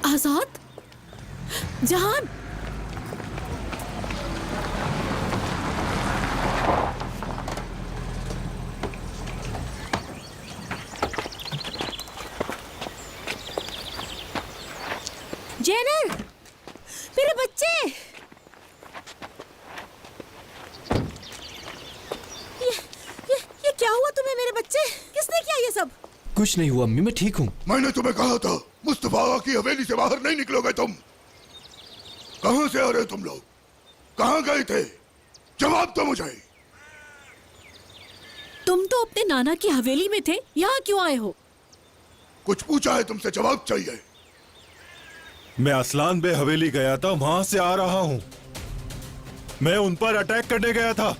आजाद, जहान, जेनर, मेरे बच्चे। ये क्या हुआ तुम्हें मेरे बच्चे? किसने किया ये सब? कुछ नहीं हुआ अम्मी, मैं ठीक हूँ। मैंने तुम्हें कहा था मुस्तफा की हवेली से बाहर नहीं निकलोगे तुम। कहां से आ रहे तुम लोग? कहां गए थे? जवाब दो मुझे। तुम तो अपने नाना की हवेली में थे, यहाँ क्यों आए हो? कुछ पूछा है तुमसे, जवाब चाहिए। मैं असलान बे हवेली गया था, वहां से आ रहा हूं। मैं उन पर अटैक करने गया था।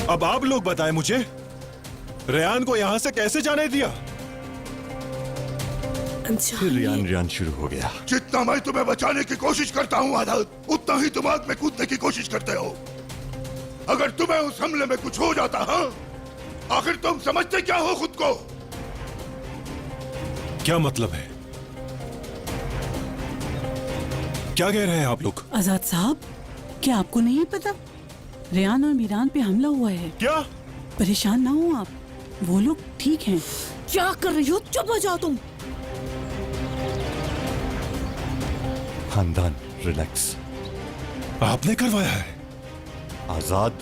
अब आप लोग बताएं मुझे, रेयान को यहां से कैसे जाने दिया? फिर रियान शुरू हो गया। जितना मैं तुम्हें बचाने की कोशिश करता हूँ आजाद, उतना ही तुम आग में कूदने की कोशिश करते हो। अगर तुम्हें उस हमले में कुछ हो जाता, हाँ, आखिर तुम समझते क्या हो खुद को? क्या मतलब है? क्या कह रहे हैं आप लोग? आजाद साहब, क्या आपको नहीं पता? रेयान और मीरान पे हमला हुआ है। क्या? परेशान ना हो आप, वो लोग ठीक हैं। क्या कर रही हो? चुप हो जाओ तुम। खानदान रिलैक्स। आपने करवाया है? आजाद,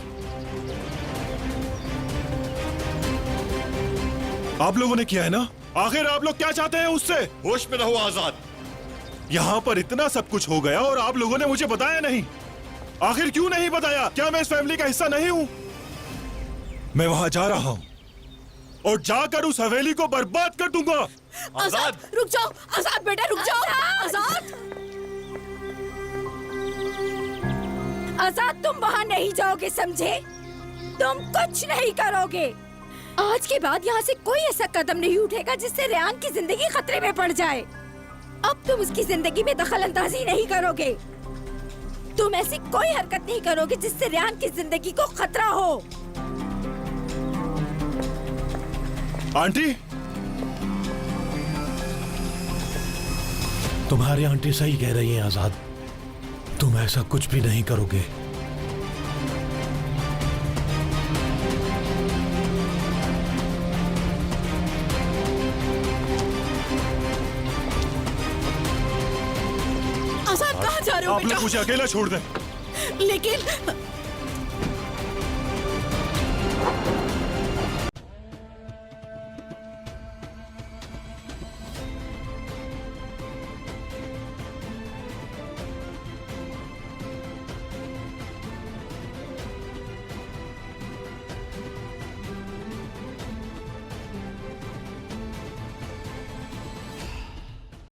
आप लोगों ने किया है ना? आखिर आप लोग क्या चाहते हैं उससे? होश में रहो आजाद। यहाँ पर इतना सब कुछ हो गया और आप लोगों ने मुझे बताया नहीं। आखिर क्यों नहीं बताया? क्या मैं इस फैमिली का हिस्सा नहीं हूँ? मैं वहां जा रहा हूँ और जाकर उस हवेली को बर्बाद कर दूंगा। आजाद, रुक जाओ। आजाद बेटा, रुक जाओ। आजाद, आजाद, तुम वहाँ नहीं जाओगे, समझे? तुम कुछ नहीं करोगे। आज के बाद यहाँ से कोई ऐसा कदम नहीं उठेगा जिससे रेयान की जिंदगी खतरे में पड़ जाए। अब तुम उसकी जिंदगी में दखल अंदाजी नहीं करोगे। तुम ऐसी कोई हरकत नहीं करोगे जिससे रेयान की जिंदगी को खतरा हो। आंटी, तुम्हारी आंटी सही कह रही है आजाद, तुम ऐसा कुछ भी नहीं करोगे। आजाद कहाँ जा रहे हो आप बेटा? लोग मुझे अकेला छोड़ दें। लेकिन